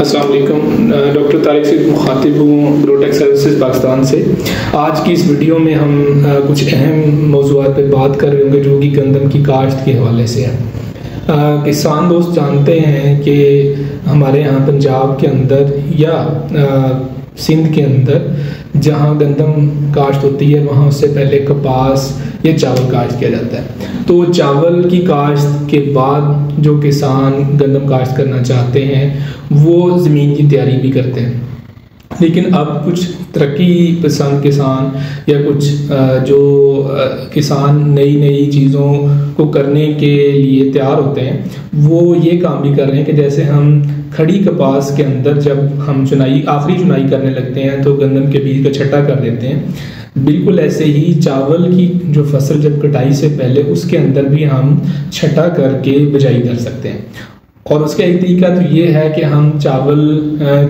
अस्सलाम वालेकुम। डॉक्टर तारिक से मुखातिब हूँ ग्रोटेक सर्विसेज पाकिस्तान से। आज की इस वीडियो में हम कुछ अहम मौज़ूआत पर बात कर रहे होंगे जो कि गंदम की काश्त के हवाले से है। किसान दोस्त जानते हैं कि हमारे यहाँ पंजाब के अंदर या सिंध के अंदर जहाँ गंदम काश्त होती है वहाँ उससे पहले कपास या चावल काश्त किया जाता है। तो चावल की काश्त के बाद जो किसान गंदम काश्त करना चाहते हैं वो ज़मीन की तैयारी भी करते हैं, लेकिन अब कुछ तरक्की पसंद किसान या कुछ जो किसान नई नई चीज़ों को करने के लिए तैयार होते हैं वो ये काम भी कर रहे हैं कि जैसे हम खड़ी कपास के अंदर जब हम आखिरी चुनाई करने लगते हैं तो गंदम के बीज का छटा कर देते हैं, बिल्कुल ऐसे ही चावल की जो फसल जब कटाई से पहले उसके अंदर भी हम छटा करके बिजाई कर सकते हैं। और उसका एक तरीका तो ये है कि हम चावल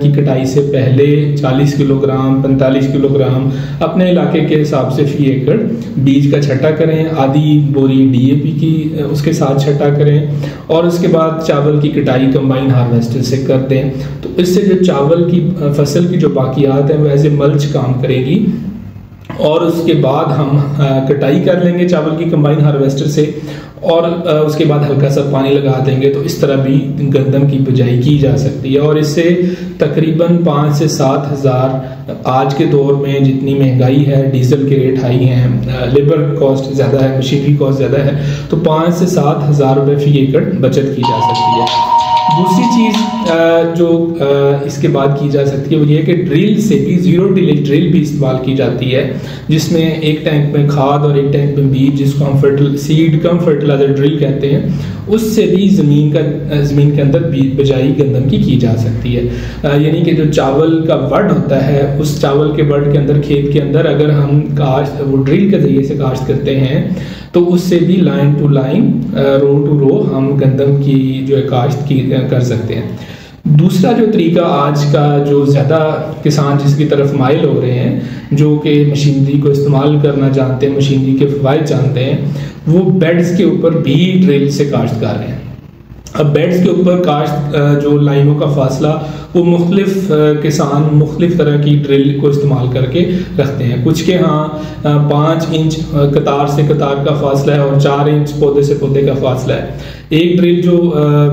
की कटाई से पहले 40 किलोग्राम 45 किलोग्राम अपने इलाके के हिसाब से फी एकड़ बीज का छटा करें, आधी बोरी DAP की उसके साथ छटा करें और उसके बाद चावल की कटाई कंबाइन हार्वेस्टर से कर दें। तो इससे जो चावल की फसल की जो बाकियात है वो एज ए मल्च काम करेगी और उसके बाद हम कटाई कर लेंगे चावल की कंबाइन हार्वेस्टर से और उसके बाद हल्का सा पानी लगा देंगे। तो इस तरह भी गंदम की बिजाई की जा सकती है और इससे तकरीबन 5 से 7 हज़ार आज के दौर में जितनी महंगाई है, डीजल के रेट हाई हैं, लेबर कॉस्ट ज़्यादा है, मशीनरी कॉस्ट ज़्यादा है, तो 5 से 7 हज़ार रुपये फी एकड़ बचत की जा सकती है। दूसरी चीज़ जो इसके बाद की जा सकती है वो ये है कि ड्रिल से भी ज़ीरो टिलेज ड्रिल भी इस्तेमाल की जाती है, जिसमें एक टैंक में खाद और एक टैंक में बीज, जिसको हम सीड कम फर्टिलाइजर ड्रिल कहते हैं, उससे भी ज़मीन के अंदर बिजाई गंदम की जा सकती है। यानी कि जो चावल का बड होता है उस चावल के बड के अंदर खेत के अंदर अगर हम काश्त वो ड्रिल के ज़रिए से काश्त करते हैं तो उससे भी line to line row to row हम गंदम की जो है काश्त की कर सकते हैं। दूसरा जो तरीका आज का जो ज़्यादा किसान जिसकी तरफ माइल हो रहे हैं, जो कि मशीनरी को इस्तेमाल करना जानते हैं, मशीनरी के फ़वाइद जानते हैं, वो बेड्स के ऊपर भी ड्रिल से काश्त कर रहे हैं। अब बेड्स के ऊपर काश्त जो लाइनों का फासला वो मुख्तलिफ किसान मुख्तलिफ तरह की ड्रिल को इस्तेमाल करके रखते हैं। कुछ के यहाँ 5 इंच कतार से कतार का फासला है और 4 इंच पौधे से पौधे का फासला है। एक ड्रिल जो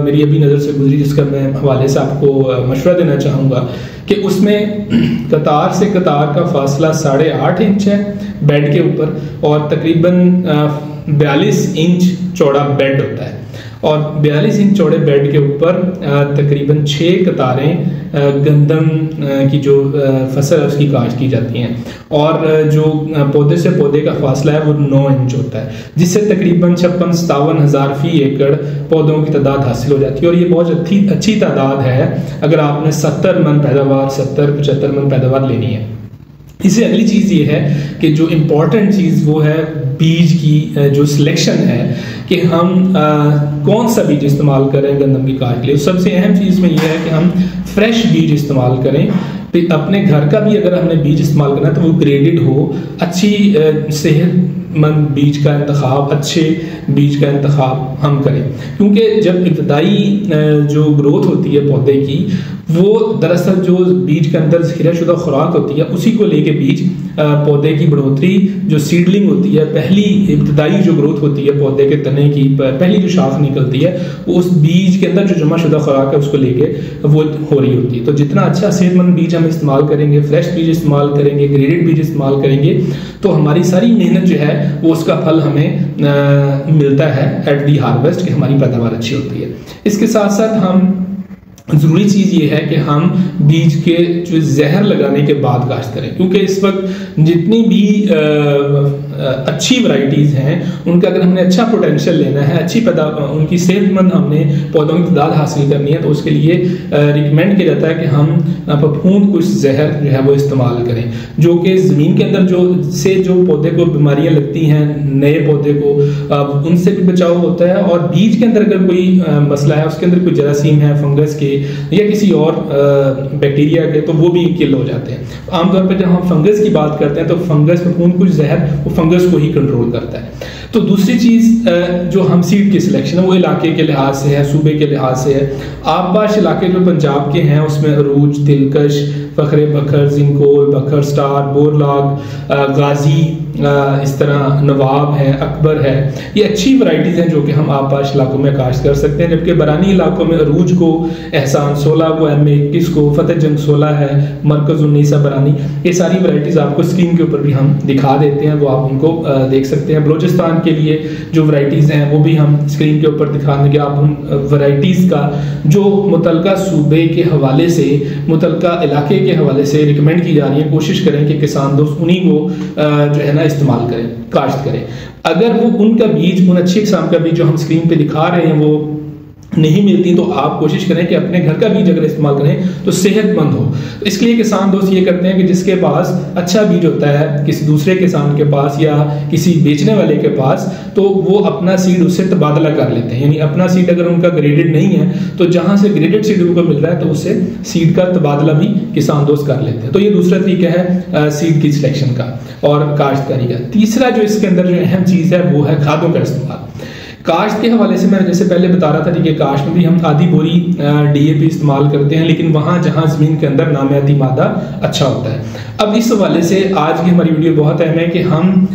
मेरी अभी नज़र से गुजरी जिसका मैं हवाले से आपको मशवरा देना चाहूँगा कि उसमें कतार से कतार का फासला 8.5 इंच है बेड के ऊपर और तकरीबन 42 इंच चौड़ा बेड होता है और 42 इंच चौड़े बेड के ऊपर तकरीबन 6 कतारें गंदम की जो फसल है उसकी काश्त की जाती हैं और जो पौधे से पौधे का फासला है वो 9 इंच होता है, जिससे तकरीबन 56-57 हज़ार फी एकड़ पौधों की तादाद हासिल हो जाती है। और ये बहुत अच्छी तादाद है अगर आपने 70 मन पैदावार 70-75 मन पैदावार लेनी है। इससे अगली चीज़ ये है कि जो इम्पोर्टेंट चीज़ वो है बीज की जो सिलेक्शन है कि हम कौन सा बीज इस्तेमाल करें गंदम की काश्त के लिए। सबसे अहम चीज़ में ये है कि हम फ्रेश बीज इस्तेमाल करें। अपने घर का भी अगर हमने बीज इस्तेमाल करना है तो वो ग्रेडेड हो, अच्छी सेहतमंद बीज का इंतखाब, अच्छे बीज का इंतखाब हम करें, क्योंकि जब इब्तदाई जो ग्रोथ होती है पौधे की वो दरअसल जो बीज के अंदर ज़ख़ीरा शुदा खुराक होती है उसी को लेके बीज पौधे की बढ़ोतरी जो सीडलिंग होती है, पहली इब्तदाई जो ग्रोथ होती है पौधे के तने की पहली जो शाख निकलती है वो उस बीज के अंदर जो जमा शुदा खुराक है उसको लेके वो हो रही होती है। तो जितना अच्छा सेहतमंद बीज हम इस्तेमाल करेंगे, फ्रेश बीज इस्तेमाल करेंगे, ग्रेडेड बीज इस्तेमाल करेंगे तो हमारी सारी मेहनत जो है वो उसका फल हमें मिलता है एट दी हार्वेस्ट कि हमारी पैदावार अच्छी होती है। इसके साथ साथ हम ज़रूरी चीज़ ये है कि हम बीज के जो जहर लगाने के बाद काश्त करें, क्योंकि इस वक्त जितनी भी अच्छी वैरायटीज़ हैं उनका अगर हमने अच्छा पोटेंशियल लेना है, अच्छी उनकी सेहतमंद हमने पौधों की तादाद हासिल करनी है तो उसके लिए रिकमेंड किया जाता है कि हम फफूंद कुछ जहर जो है वो इस्तेमाल करें, जो कि ज़मीन के अंदर जो पौधे को बीमारियाँ लगती हैं, नए पौधे को उनसे भी बचाव होता है। और बीज के अंदर अगर कोई मसला है, उसके अंदर कोई जरासीम है फंगस के या किसी और बैक्टीरिया के, तो वो भी किल हो जाते हैं। आमतौर पर जब हम फंगस की बात करते हैं तो फंगस फफूंद कुछ जहर वो फंगस को ही कंट्रोल करता है। तो दूसरी चीज जो हम सीड की सिलेक्शन है वो इलाके के लिहाज से है, सूबे के लिहाज से है। आसपास इलाके जो पंजाब के हैं उसमें अरूज, दिलकश, फखरे बखर, जिंकोल, बखर स्टार, बोरलाग, गाजी, इस तरह नवाब है, अकबर है, ये अच्छी वैरायटीज हैं जो कि हम आसपास इलाकों में काश्त कर सकते हैं। जबकि बरानी इलाकों में अरूज को, एहसान 16 को, M21 को, फतेह जंग 16 है, मरकज 19 बरानी, ये सारी वैरायटीज आपको स्क्रीन के ऊपर भी हम दिखा देते हैं, वो आप उनको देख सकते हैं। बलोचिस्तान के लिए जो वैरायटीज हैं वो भी हम स्क्रीन के ऊपर दिखा देंगे। आप उन वैरायटीज का जो मुतलका सूबे के हवाले से, मुतलका इलाके के हवाले से रिकमेंड की जा रही है, कोशिश करें कि किसान दोस्त उन्हीं को जो है ना इस्तेमाल करें, काश्त करें। अगर वो उनका बीज, उन अच्छी किस्म का बीज जो हम स्क्रीन पे दिखा रहे हैं वो नहीं मिलती तो आप कोशिश करें कि अपने घर का बीज अगर इस्तेमाल करें तो सेहतमंद हो। तो इसके लिए किसान दोस्त ये करते हैं कि जिसके पास अच्छा बीज होता है किसी दूसरे किसान के पास या किसी बेचने वाले के पास, तो वो अपना सीड उससे तबादला कर लेते हैं। यानी अपना सीड अगर उनका ग्रेडेड नहीं है तो जहां से ग्रेडेड सीड उनको मिल रहा है तो उससे सीड का तबादला भी किसान दोस्त कर लेते हैं। तो ये दूसरा तरीका है सीड की सिलेक्शन का और काश्तकारी का। तीसरा जो इसके अंदर जो अहम चीज है वो है खादों का इस्तेमाल। काश्त के हवाले से मैं जैसे पहले बता रहा था कि काश्त में भी हम आधी बोरी DAP इस्तेमाल करते हैं, लेकिन वहां जहां जमीन के अंदर नामियाती मादा अच्छा होता है। अब इस हवाले से आज की हमारी वीडियो बहुत अहम है कि हम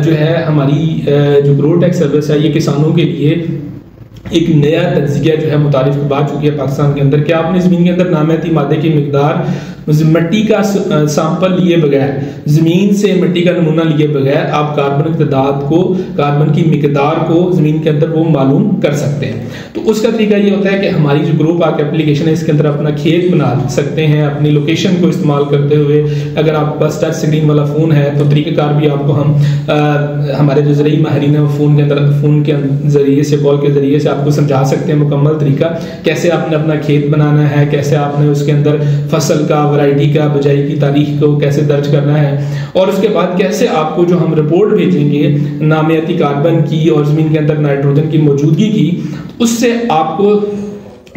जो है हमारी जो ग्रोटेक सर्विस है ये किसानों के लिए एक नया तज्जिया जो है मुतारिफ की बात चुकी है पाकिस्तान के अंदर कि आपने जमीन के अंदर नामियाती मादे की मिकदार मिट्टी का सैंपल लिए बगैर, जमीन से मिट्टी का नमूना लिए बगैर आप कार्बन की तादाद को, कार्बन की मिकदार को जमीन के अंदर वो मालूम कर सकते हैं। तो उसका तरीका ये होता है कि हमारी जो ग्रो पार्क एप्लीकेशन है इसके अंदर अपना खेत बना सकते हैं अपनी लोकेशन को इस्तेमाल करते हुए। अगर आप पास टच स्क्रीन वाला फोन है तो तरीक़ाकार भी आपको हम हमारे जो ज़रिए माहिरीन है फोन के अंदर, फोन के जरिए से, कॉल के जरिए से आपको समझा सकते हैं मुकम्मल तरीका कैसे आपने अपना खेत बनाना है, कैसे आपने उसके अंदर फसल का, वैरायटी का, बिजाई की तारीख को कैसे दर्ज करना है, और उसके बाद कैसे आपको जो हम रिपोर्ट भेजेंगे नामियाती कार्बन की और जमीन के अंदर नाइट्रोजन की मौजूदगी की, उससे आपको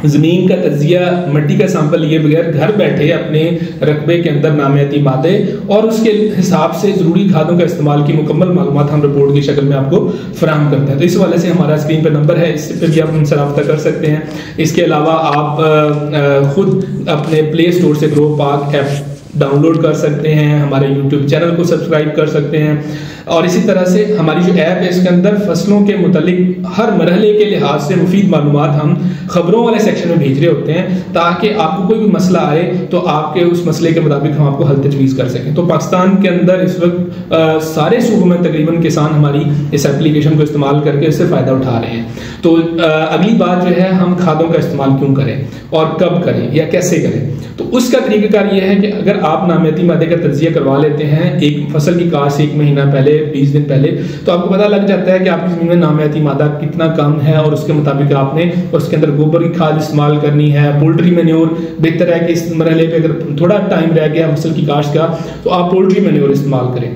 जमीन का तज्जिया, मिट्टी का सैंपल लिए बगैर घर बैठे अपने रकबे के अंदर नामियाती मादे और उसके हिसाब से जरूरी खादों का इस्तेमाल की मुकम्मल मालूमात हम रिपोर्ट की शक्ल में आपको फराहम करते हैं। तो इस हवाले से हमारा स्क्रीन पर नंबर है, इस पर भी आप हमसे रब्ता कर सकते हैं। इसके अलावा आप खुद अपने प्ले स्टोर से ग्रो पार्क ऐप डाउनलोड कर सकते हैं, हमारे YouTube चैनल को सब्सक्राइब कर सकते हैं, और इसी तरह से हमारी जो ऐप है इसके अंदर फसलों के मुतालिक हर मरहले के लिहाज से मुफीद मालूमात हम खबरों वाले सेक्शन में भेज रहे होते हैं ताकि आपको कोई भी मसला आए तो आपके उस मसले के मुताबिक हम आपको हल तजवीज़ कर सकें। तो पाकिस्तान के अंदर इस वक्त सारे सूबों में तकरीबन किसान हमारी इस एप्लीकेशन को इस्तेमाल करके इससे फ़ायदा उठा रहे हैं। तो अगली बात जो है हम खादों का इस्तेमाल क्यों करें और कब करें या कैसे करें, तो उसका तरीक़ाकार यह है कि अगर आप नामियाती मादे का तज्जिया करवा लेते हैं एक फसल की काश 1 महीना पहले, 20 दिन पहले, तो आपको पता लग जाता है कि आपकी जमीन में नामियाती मादा कितना कम है और उसके मुताबिक आपने उसके अंदर गोबर की खाद इस्तेमाल करनी है। पोल्ट्री मैन्योर बेहतर है कि इस मरहले पे अगर थोड़ा टाइम रह गया फसल की काश का तो आप पोल्ट्री मैन्योर इस्तेमाल करें।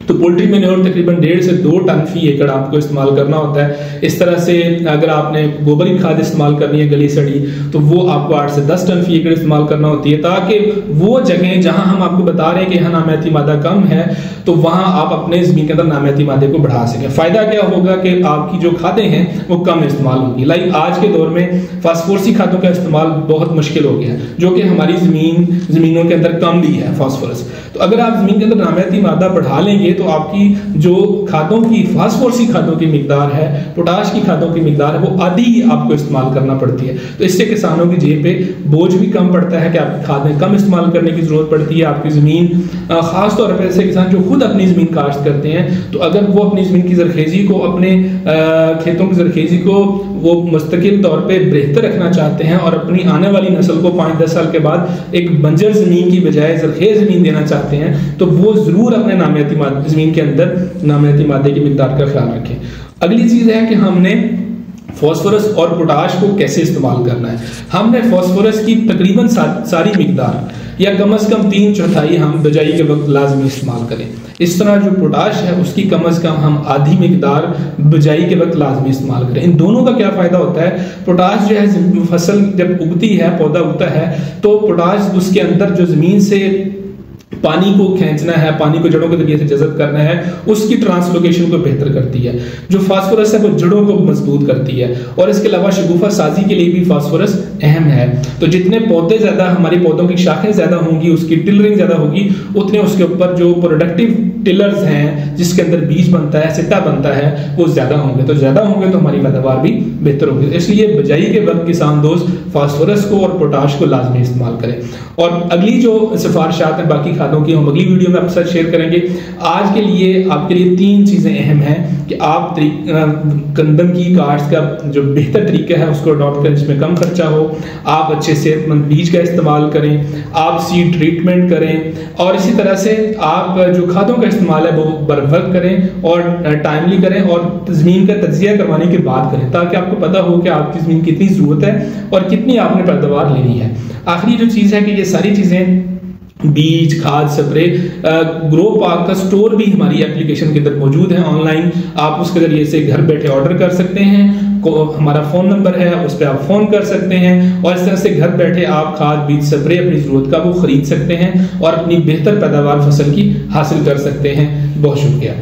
तो पोल्ट्री मैन्योर तकरीबन 1.5 से 2 टन फी एकड़ आपको इस्तेमाल करना होता है। इस तरह से अगर आपने गोबर की खाद इस्तेमाल करनी है गली सड़ी तो वो आपको 8 से 10 टन फी एकड़ इस्तेमाल करना होती है, ताकि वो जगह जहां हम आपको बता रहे हैं कि यहाँ नामियाती मादा कम है तो वहां आप अपने जमीन के अंदर नामियाती मादे को बढ़ा सकें। फायदा क्या होगा कि आपकी जो खादें हैं वो कम इस्तेमाल होगी। लाइक आज के दौर में फास्फोरसी खादों का इस्तेमाल बहुत मुश्किल हो गया जो कि हमारी जमीनों के अंदर कम भी है फास्फोरस। तो अगर आप जमीन के अंदर नामियाती मादा बढ़ा लेंगे तो आपकी जो खादों की, फास्फोरसी खादों की मिकदार है, पोटाश की खादों की मिकदार है, वो आधी ही आपको इस्तेमाल करना पड़ती है। तो इससे किसानों की जेब पे बोझ भी कम पड़ता है कि आपकी खादें कम इस्तेमाल करने की जरूरत पड़ती है। आपकी जमीन, खास तौर पर ऐसे किसान जो खुद अपनी जमीन काश्त करते हैं, तो अगर वो अपनी जमीन की जरखेजी को, अपने खेतों की जरखेजी को वो मुस्तकिल तौर पे बेहतर रखना चाहते हैं और अपनी आने वाली नस्ल को 5-10 साल के बाद एक बंजर जमीन की बजाय जरखेज जमीन देना चाहते हैं, तो वो जरूर अपने नामियाती जमीन के अंदर नामियाती मादे की मिकदार का ख्याल रखें। अगली चीज है कि हमने फास्फोरस और पोटाश को कैसे इस्तेमाल करना है। हमने फास्फोरस की तकरीबन सारी मिकदार या कम से कम 3/4 हम बिजाई के वक्त लाजमी इस्तेमाल करें। इस तरह जो पोटाश है उसकी कम से कम हम आधी मिकदार बिजाई के वक्त लाजमी इस्तेमाल करें। इन दोनों का क्या फायदा होता है, पोटाश जो है फसल जब उगती है, पौधा उगता है, तो पोटाश उसके अंदर जो जमीन से पानी को खींचना है, पानी को जड़ों के जरिए से जज़ब करना है, उसकी ट्रांसलोकेशन को बेहतर करती है। जो फास्फोरस है वो जड़ों को मजबूत करती है, और इसके अलावा शगुफा साजी के लिए भी फास्फोरस अहम है। तो जितने पौधे ज्यादा, हमारी पौधों की शाखें ज्यादा होंगी, उसकी टिलरिंग ज्यादा होगी, उतने उसके ऊपर जो प्रोडक्टिव टिलर्स हैं जिसके अंदर बीज बनता है, सिट्टा बनता है, वो ज्यादा होंगे। तो ज्यादा होंगे तो हमारी पैदावार भी बेहतर होगी। इसलिए बिजाई के वक्त किसान दोस्त फास्फोरस को और पोटाश को लाजमी इस्तेमाल करें। और अगली जो सिफारिशात है बाकी खादों की, हम अगली वीडियो में आपके साथ शेयर करेंगे। आज के लिए आपके लिए 3 चीजें अहम हैं कि आप गंदम की काश्त का जो बेहतर तरीका है उसको अडॉप्ट करें, जिसमें कम खर्चा हो। आप अच्छे सेहतमंद बीज का इस्तेमाल करें, आप सीड ट्रीटमेंट करें, और इसी तरह से आप जो खादों का इस्तेमाल है वो बर वक्त करें और टाइमली करें, और जमीन का तज्जिया करवाने के बाद करें, ताकि आपको पता हो कि आपकी जमीन कितनी जरूरत है और कितनी आपने पैदावार लेनी है। आखिरी जो चीज है कि ये सारी चीजें बीज, खाद, स्प्रे, ग्रो पार्क का स्टोर भी हमारी एप्लीकेशन के अंदर मौजूद है ऑनलाइन। आप उसके जरिए से घर बैठे ऑर्डर कर सकते हैं। हमारा फोन नंबर है, उस पर आप फोन कर सकते हैं, और इस तरह से घर बैठे आप खाद, बीज, स्प्रे अपनी जरूरत का वो खरीद सकते हैं और अपनी बेहतर पैदावार फसल की हासिल कर सकते हैं। बहुत शुक्रिया।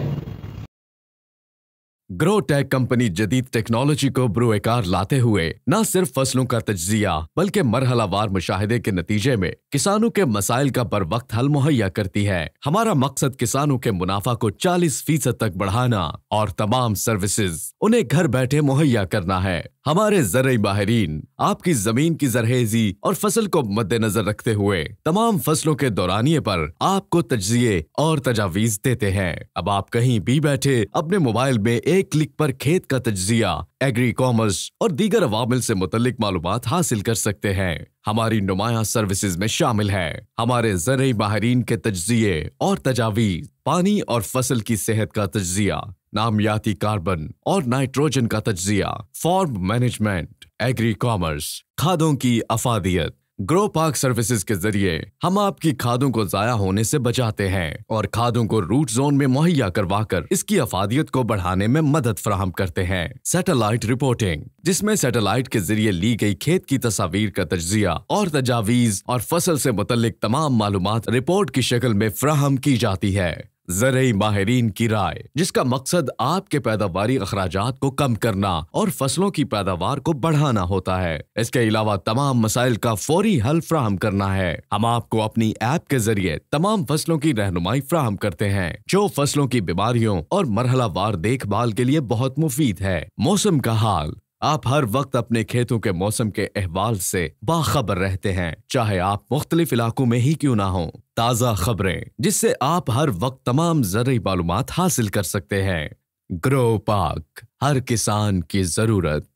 ग्रोटेक कंपनी जदीद टेक्नोलॉजी को ब्रोएकार लाते हुए न सिर्फ फसलों का तज्जिया बल्कि मरहलावार मुशाहिदे के नतीजे में किसानों के मसाइल का बर वक्त हल मुहैया करती है। हमारा मकसद किसानों के मुनाफा को 40% तक बढ़ाना और तमाम सर्विसेज उन्हें घर बैठे मुहैया करना है। हमारे ज़रई माहिरीन आपकी जमीन की जरहेजी और फसल को मद्देनजर रखते हुए तमाम फसलों के दौरानिये पर आपको तज्जिये और तजावीज देते हैं। अब आप कहीं भी बैठे अपने मोबाइल में एक क्लिक पर खेत का तज्जिया, एग्री कॉमर्स और दीगर अवामिल से मुतल्लिक मालूमात हासिल कर सकते हैं। हमारी नुमाया सर्विसेज में शामिल है हमारे ज़रई माहिरीन के तज्जिये और तजावीज, पानी और फसल की सेहत का तज्जिया, नामियाती कार्बन और नाइट्रोजन का तज्जिया, फॉर्म मैनेजमेंट, एग्री कॉमर्स, खादों की अफादियत। ग्रो पार्क सर्विसेज के जरिए हम आपकी खादों को जाया होने से बचाते हैं और खादों को रूट जोन में मुहैया करवाकर इसकी अफादियत को बढ़ाने में मदद फराहम करते हैं। सैटेलाइट रिपोर्टिंग, जिसमें सैटेलाइट के जरिए ली गई खेत की तस्वीर का तज्जिया और तजावीज और फसल से मुतल्लिक तमाम मालूमात रिपोर्ट की शक्ल में फराहम की जाती है। ज़रई माहिरीन की राय, जिसका मकसद आपके पैदावारी अखराजात को कम करना और फसलों की पैदावार को बढ़ाना होता है। इसके अलावा तमाम मसाइल का फौरी हल फ्राहम करना है। हम आपको अपनी ऐप के जरिए तमाम फसलों की रहनुमाई फ्राहम करते हैं, जो फसलों की बीमारियों और मरहलावार देखभाल के लिए बहुत मुफीद है। मौसम का हाल, आप हर वक्त अपने खेतों के मौसम के अहवाल से बाखबर रहते हैं, चाहे आप मुख्तलिफ इलाकों में ही क्यों ना हो। ताज़ा खबरें जिससे आप हर वक्त तमाम ज़रई मालूमात हासिल कर सकते हैं। ग्रो पार्क, हर किसान की जरूरत।